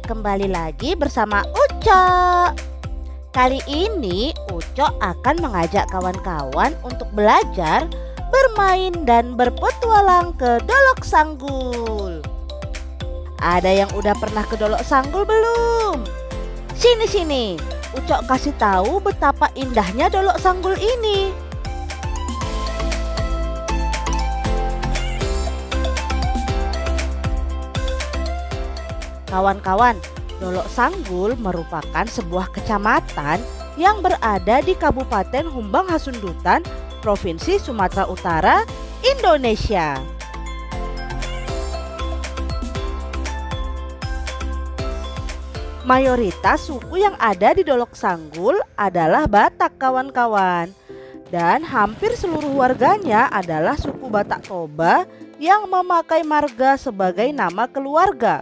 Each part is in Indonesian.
kembali lagi bersama Ucok. Kali ini Ucok akan mengajak kawan-kawan untuk belajar, bermain dan berpetualang ke Dolok Sanggul. Ada yang udah pernah ke Dolok Sanggul belum? Sini, Ucok kasih tahu betapa indahnya Dolok Sanggul ini. Kawan-kawan, Dolok Sanggul merupakan sebuah kecamatan yang berada di Kabupaten Humbang Hasundutan, Provinsi Sumatera Utara, Indonesia. Mayoritas suku yang ada di Dolok Sanggul adalah Batak, kawan-kawan. Dan hampir seluruh warganya adalah suku Batak Toba yang memakai marga sebagai nama keluarga.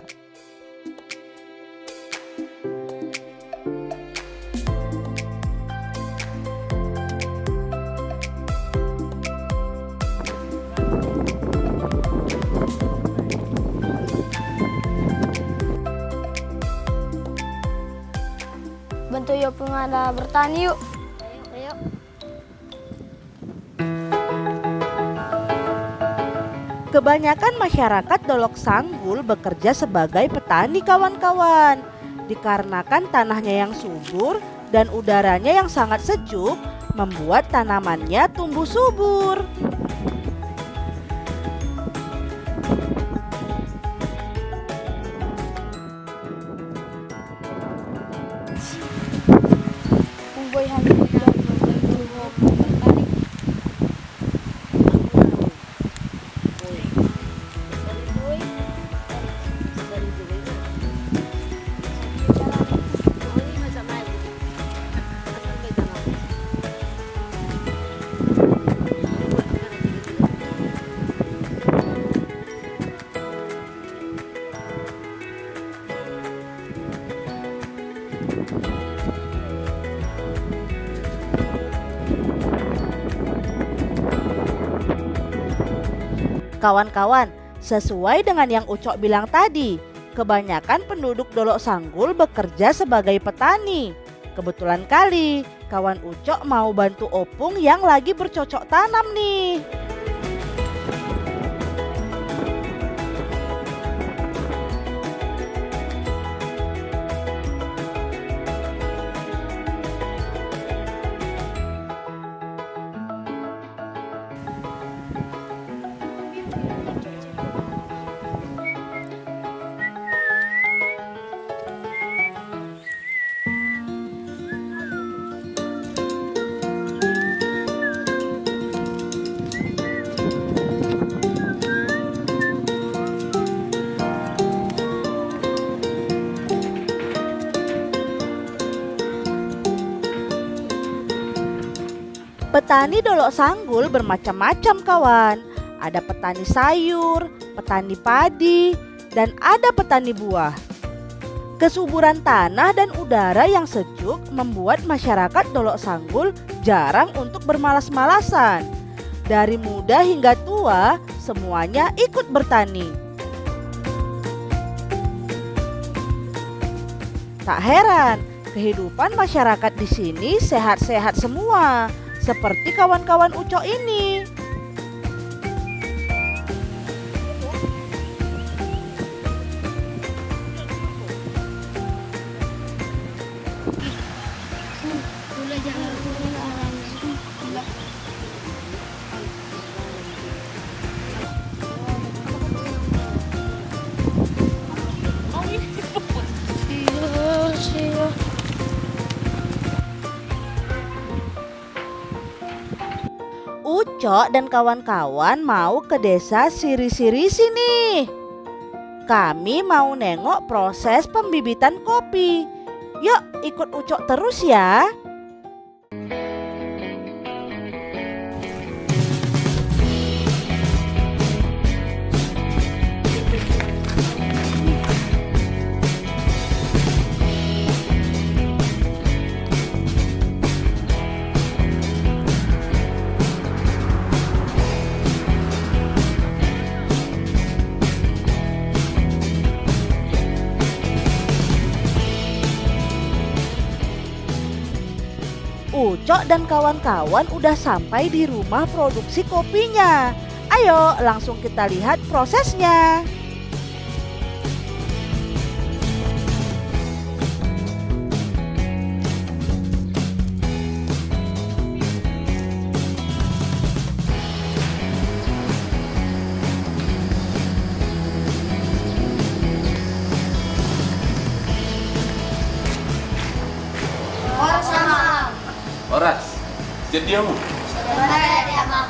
Bantu yuk pengada bertani yuk. Ayo. Kebanyakan masyarakat Dolok Sanggul bekerja sebagai petani, kawan-kawan. Dikarenakan tanahnya yang subur dan udaranya yang sangat sejuk, membuat tanamannya tumbuh subur. Kawan-kawan, sesuai dengan yang Ucok bilang tadi, kebanyakan penduduk Dolok Sanggul bekerja sebagai petani. Kebetulan kali, kawan Ucok mau bantu Opung yang lagi bercocok tanam nih. Petani Dolok Sanggul bermacam-macam, kawan. Ada petani sayur, petani padi, dan ada petani buah. Kesuburan tanah dan udara yang sejuk membuat masyarakat Dolok Sanggul jarang untuk bermalas-malasan. Dari muda hingga tua, semuanya ikut bertani. Tak heran, kehidupan masyarakat di sini sehat-sehat semua. Seperti kawan-kawan Ucok ini. Ucok dan kawan-kawan mau ke desa Siri-Sirisi nih. Kami mau nengok proses pembibitan kopi. Yuk ikut Ucok terus ya. Ucok dan kawan-kawan udah sampai di rumah produksi kopinya. Ayo langsung kita lihat prosesnya. Horas, jadi kamu? Sebenarnya ya, Abang.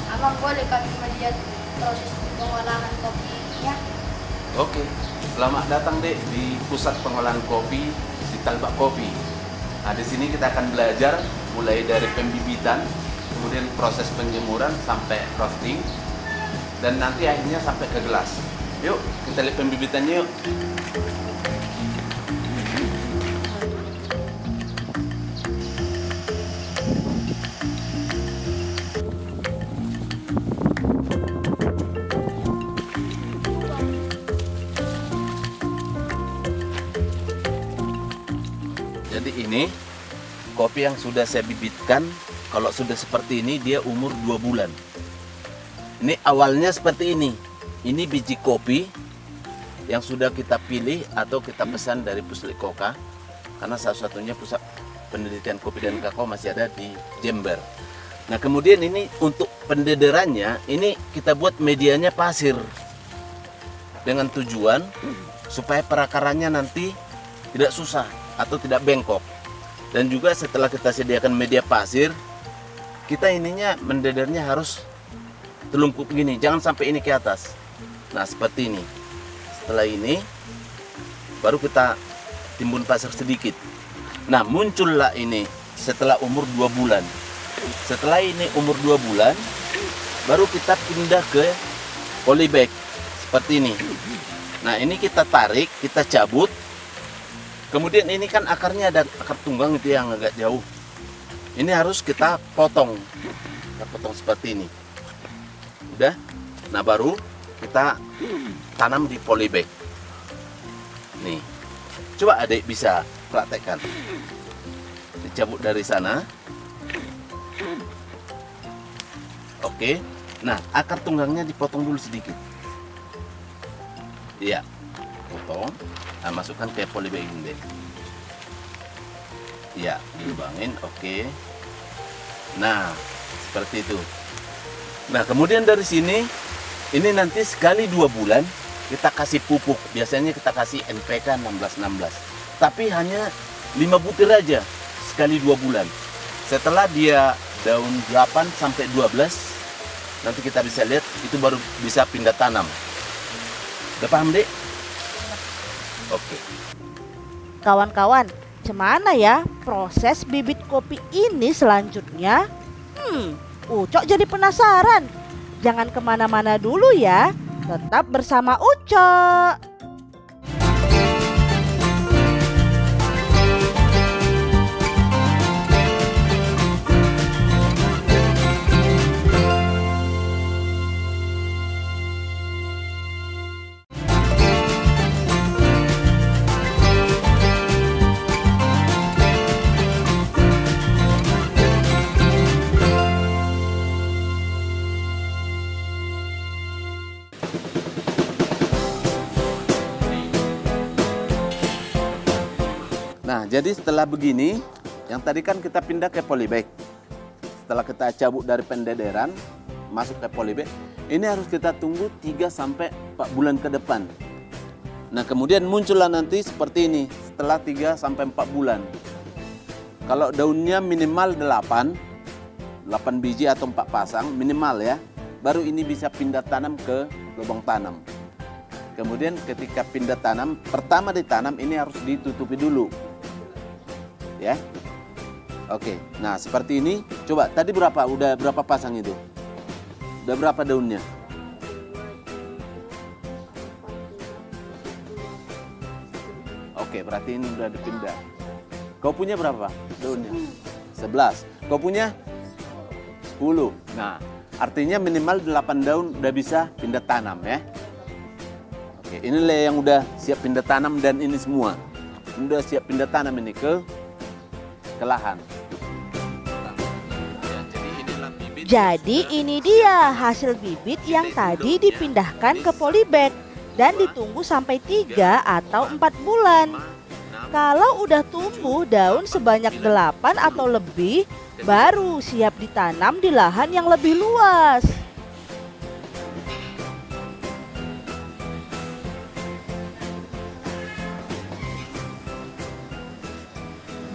Abang boleh kami melihat proses pengolahan kopinya? Oke, selamat datang dek di pusat pengolahan kopi di Talbak Kopi. Nah, di sini kita akan belajar mulai dari pembibitan, kemudian proses penjemuran sampai roasting, dan nanti akhirnya sampai ke gelas. Yuk, kita lihat pembibitannya yuk. Jadi ini kopi yang sudah saya bibitkan. Kalau sudah seperti ini dia umur 2 bulan. Ini awalnya seperti ini. Ini biji kopi yang sudah kita pilih atau kita pesan dari Puslikoka, karena salah satunya pusat penelitian kopi dan kakao masih ada di Jember. Nah, kemudian ini untuk pendederannya, ini kita buat medianya pasir dengan tujuan supaya perakarannya nanti tidak susah atau tidak bengkok. Dan juga setelah kita sediakan media pasir, kita ininya mendedernya harus telungkup gini, jangan sampai ini ke atas. Nah, seperti ini. Setelah ini baru kita timbun pasir sedikit. Nah, muncullah ini setelah umur 2 bulan. Setelah ini umur 2 bulan baru kita pindah ke polybag seperti ini. Nah, ini kita tarik, kita cabut. Kemudian ini kan akarnya ada akar tunggang itu yang agak jauh. Ini harus kita potong. Kita potong seperti ini. Udah. Nah, baru kita tanam di polybag. Nih. Coba adik bisa praktekkan. Dicabut dari sana. Oke. Nah, akar tunggangnya dipotong dulu sedikit. Iya. Potong. Nah, masukkan ke polybag ini deh. Iya, dilubangin. Oke. Nah, seperti itu. Nah, kemudian dari sini, ini nanti sekali 2 bulan kita kasih pupuk. Biasanya kita kasih NPK 16-16. Tapi hanya 5 butir aja sekali 2 bulan. Setelah dia daun 8 sampai 12, nanti kita bisa lihat itu baru bisa pindah tanam. Udah paham, Dek? Oke. Kawan-kawan, gimana ya proses bibit kopi ini selanjutnya? Ucok jadi penasaran. Jangan kemana-mana dulu ya. Tetap bersama Ucok. Nah, jadi setelah begini, yang tadi kan kita pindah ke polybag. Setelah kita cabut dari pendederan, masuk ke polybag, ini harus kita tunggu 3 sampai 4 bulan ke depan. Nah, kemudian muncullah nanti seperti ini setelah 3 sampai 4 bulan. Kalau daunnya minimal 8 biji atau 4 pasang minimal ya, baru ini bisa pindah tanam ke lubang tanam. Kemudian ketika pindah tanam, pertama ditanam ini harus ditutupi dulu. Ya. Oke. Nah, seperti ini. Coba tadi berapa? Udah berapa pasang itu? Udah berapa daunnya? Oke, berarti ini udah dipindah. Kau punya berapa daunnya? 11. Kau punya 10. Nah, artinya minimal 8 daun udah bisa pindah tanam ya. Oke, inilah yang udah siap pindah tanam dan ini semua. Udah siap pindah tanam ini ke lahan. Jadi ini dia hasil bibit yang tadi dipindahkan ke polybag dan ditunggu sampai 3 atau 4 bulan. Kalau udah tumbuh daun sebanyak 8 atau lebih, baru siap ditanam di lahan yang lebih luas.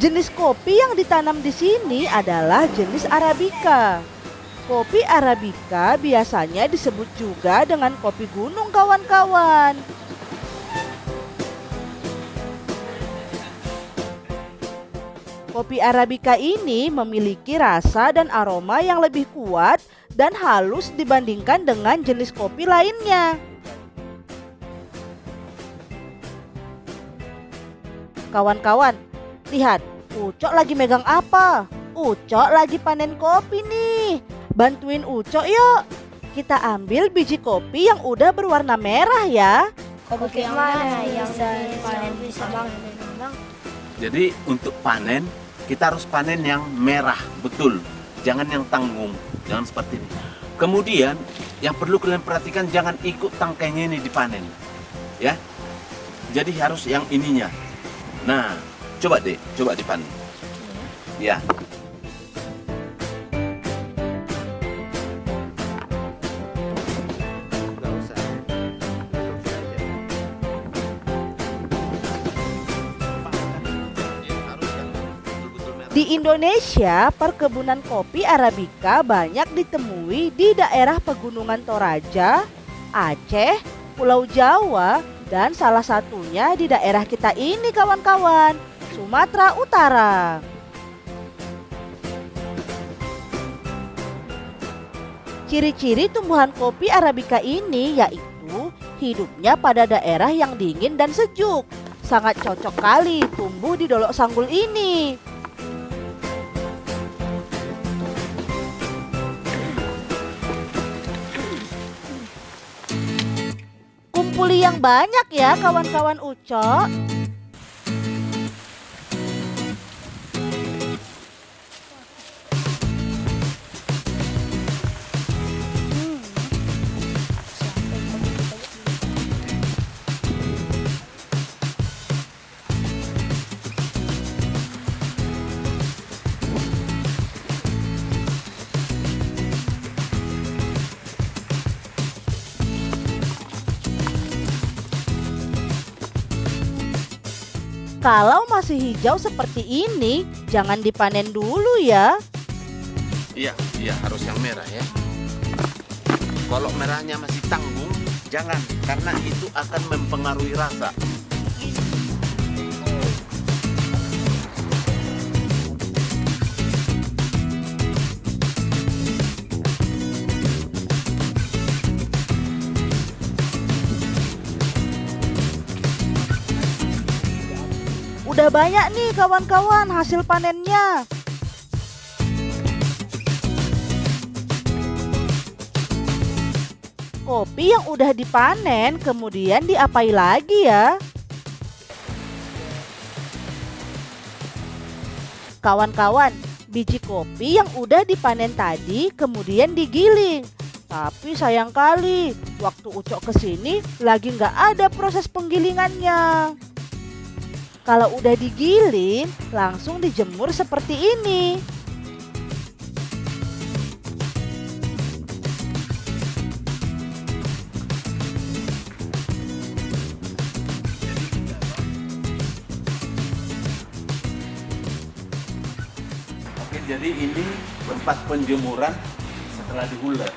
Jenis kopi yang ditanam di sini adalah jenis Arabica. Kopi Arabica biasanya disebut juga dengan kopi gunung, kawan-kawan. Kopi Arabica ini memiliki rasa dan aroma yang lebih kuat dan halus dibandingkan dengan jenis kopi lainnya. Kawan-kawan, lihat, Ucok lagi megang apa? Ucok lagi panen kopi nih. Bantuin Ucok yuk. Kita ambil biji kopi yang udah berwarna merah ya. Kopi yang mana yang panen bisa bang? Jadi untuk panen, kita harus panen yang merah, betul. Jangan yang tanggung, jangan seperti ini. Kemudian, yang perlu kalian perhatikan, jangan ikut tangkainya ini dipanen. Ya, jadi harus yang ininya. Nah, coba dipanen. Ya. Di Indonesia, perkebunan kopi Arabica banyak ditemui di daerah pegunungan Toraja, Aceh, Pulau Jawa, dan salah satunya di daerah kita ini, kawan-kawan, Sumatera Utara. Ciri-ciri tumbuhan kopi Arabica ini yaitu hidupnya pada daerah yang dingin dan sejuk. Sangat cocok kali tumbuh di Dolok Sanggul ini. Kumpuli yang banyak ya kawan-kawan Ucok. Kalau masih hijau seperti ini, jangan dipanen dulu ya. Iya, harus yang merah ya. Kalau merahnya masih tanggung, jangan, karena itu akan mempengaruhi rasa. Udah banyak nih kawan-kawan hasil panennya. Kopi yang udah dipanen kemudian diapai lagi ya? Kawan-kawan, biji kopi yang udah dipanen tadi kemudian digiling. Tapi sayang kali, waktu Ucok kesini lagi nggak ada proses penggilingannya. Kalau udah digiling, langsung dijemur seperti ini. Oke, jadi ini tempat penjemuran setelah dihulat.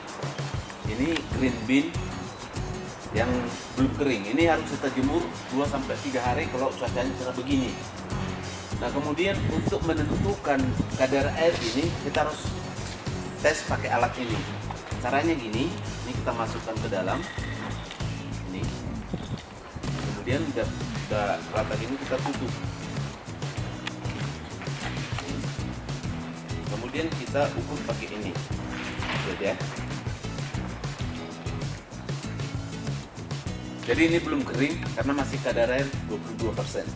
Ini green bean yang belum kering. Ini harus kita jemur 2-3 hari kalau cuacanya cerah begini. Nah, kemudian untuk menentukan kadar air ini kita harus tes pakai alat ini. Caranya gini, ini kita masukkan ke dalam. Ini. Kemudian udah rata gini kita tutup. Kemudian kita ukur pakai ini. Lihat ya. Jadi ini belum kering karena masih kadar air 22%.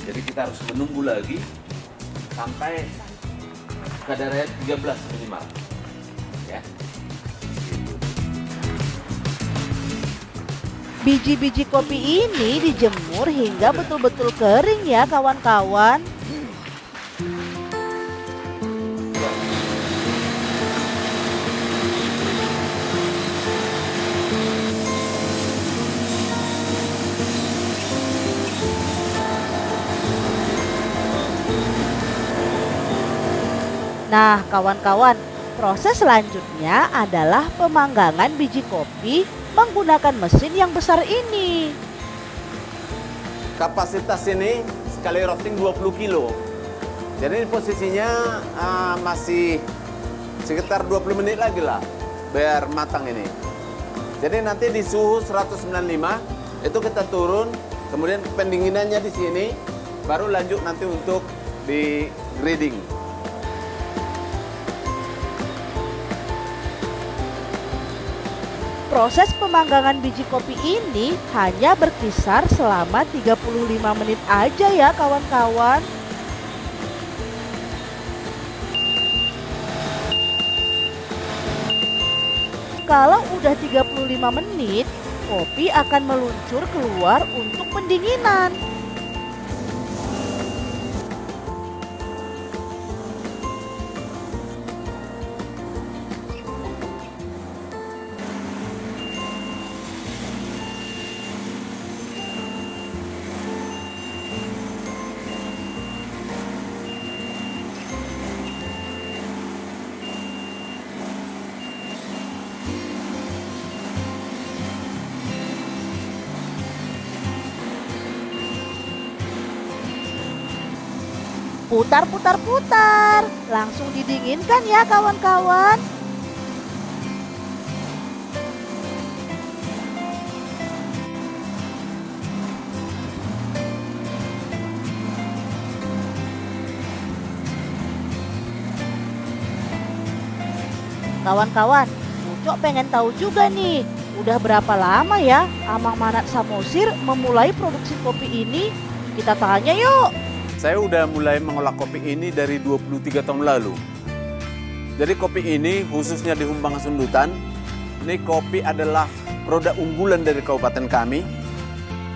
Jadi kita harus menunggu lagi sampai kadar air 13 minimal. Ya. Biji-biji kopi ini dijemur hingga betul-betul kering ya kawan-kawan. Nah, kawan-kawan, proses selanjutnya adalah pemanggangan biji kopi menggunakan mesin yang besar ini. Kapasitas ini sekali roasting 20 kilo. Jadi posisinya masih sekitar 20 menit lagi lah biar matang ini. Jadi nanti di suhu 195 itu kita turun, kemudian pendinginannya di sini, baru lanjut nanti untuk di grading. Proses pemanggangan biji kopi ini hanya berkisar selama 35 menit aja ya kawan-kawan. Kalau udah 35 menit, kopi akan meluncur keluar untuk pendinginan. Putar, langsung didinginkan ya kawan-kawan. Kawan-kawan, Ucok pengen tahu juga nih, udah berapa lama ya Amang Manat Samosir memulai produksi kopi ini? Kita tanya yuk. Saya udah mulai mengolah kopi ini dari 23 tahun lalu. Jadi kopi ini khususnya di Humbang Sundutan, ini kopi adalah produk unggulan dari kabupaten kami.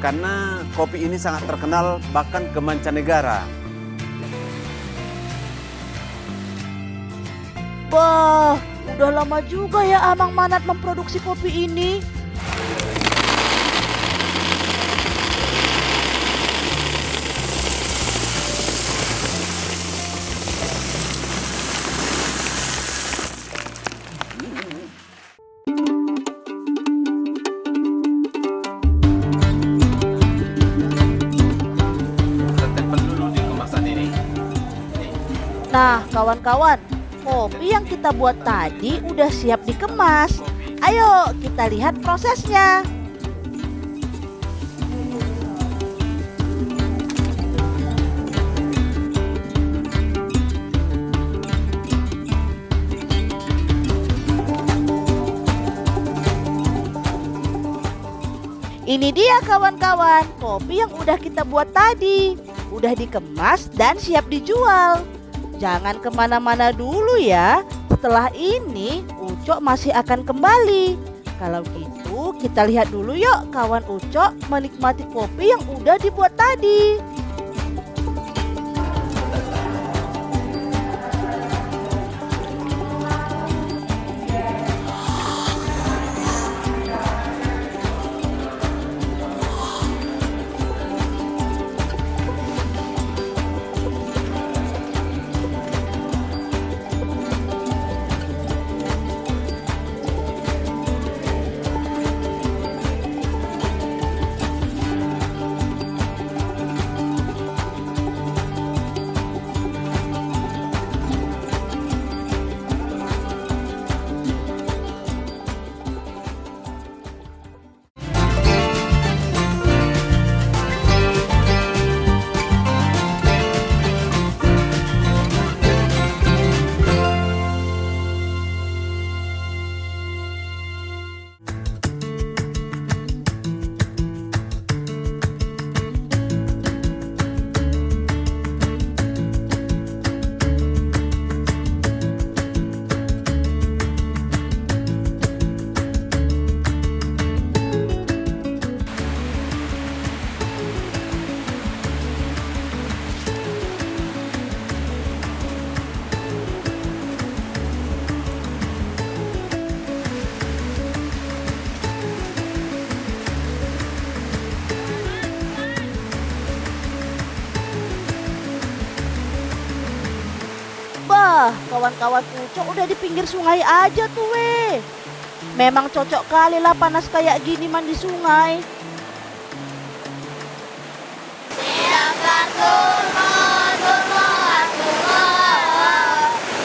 Karena kopi ini sangat terkenal bahkan ke mancanegara. Wah, udah lama juga ya Amang Manat memproduksi kopi ini. Nah, kawan-kawan, kopi yang kita buat tadi udah siap dikemas. Ayo kita lihat prosesnya. Ini dia kawan-kawan, kopi yang udah kita buat tadi. Udah dikemas dan siap dijual. Jangan kemana-mana dulu ya. Setelah ini Ucok masih akan kembali. Kalau gitu kita lihat dulu yuk kawan Ucok menikmati kopi yang udah dibuat tadi. Lah, kawan-kawan Ucok udah di pinggir sungai aja tuh weh. Memang cocok kali lah panas kayak gini mandi sungai. Silakan turbo, turbo, turbo.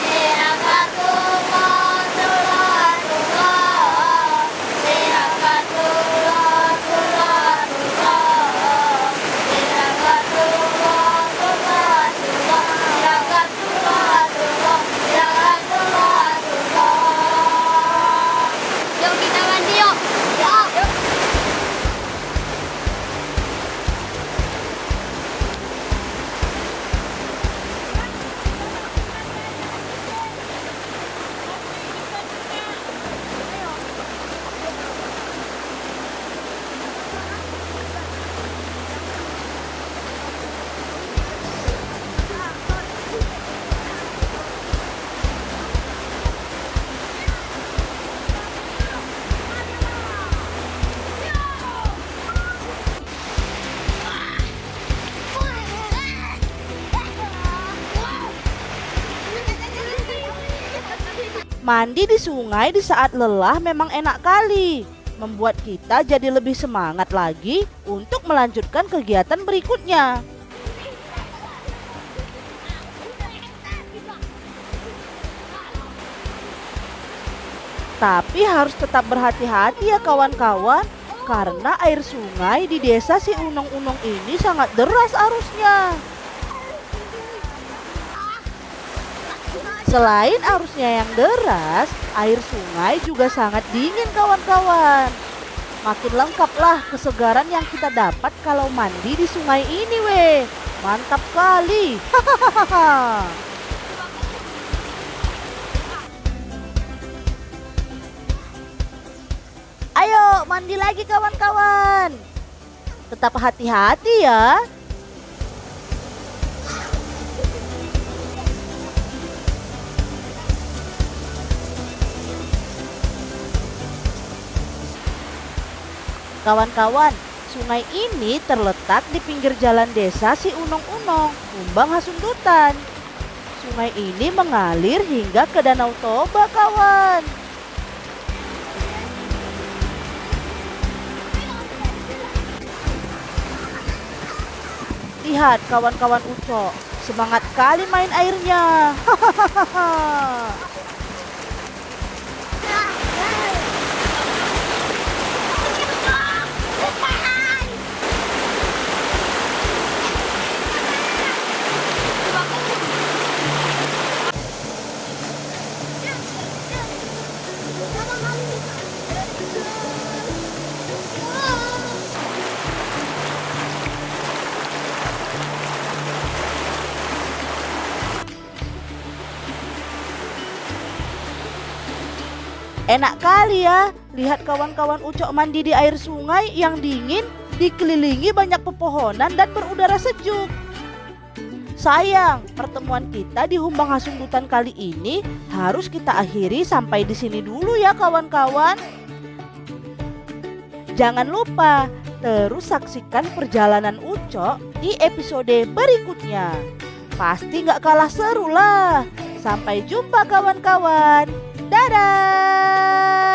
Silakan turbo, turbo, turbo. Silakan turbo, turbo, turbo. Silakan turbo, turbo, turbo. Silakan turbo, turbo. Silakan turbo, turbo. Yuk kita mandi yuk. Yuk. Mandi di sungai di saat lelah memang enak kali. Membuat kita jadi lebih semangat lagi untuk melanjutkan kegiatan berikutnya. Tapi harus tetap berhati-hati ya kawan-kawan, karena air sungai di desa si Unong-Unong ini sangat deras arusnya. Selain arusnya yang deras, air sungai juga sangat dingin kawan-kawan. Makin lengkaplah kesegaran yang kita dapat kalau mandi di sungai ini weh. Mantap kali. Hahaha. Ayo mandi lagi kawan-kawan. Tetap hati-hati ya. Kawan-kawan, sungai ini terletak di pinggir jalan desa si Unong-Unong, Umbang Hasundutan. Sungai ini mengalir hingga ke Danau Toba, kawan. Lihat kawan-kawan Ucok, semangat kali main airnya. Hahaha. Enak kali ya, lihat kawan-kawan Ucok mandi di air sungai yang dingin, dikelilingi banyak pepohonan dan berudara sejuk. Sayang, pertemuan kita di Humbang Hasundutan kali ini harus kita akhiri sampai di sini dulu ya kawan-kawan. Jangan lupa terus saksikan perjalanan Ucok di episode berikutnya. Pasti gak kalah seru lah. Sampai jumpa kawan-kawan. Dadah!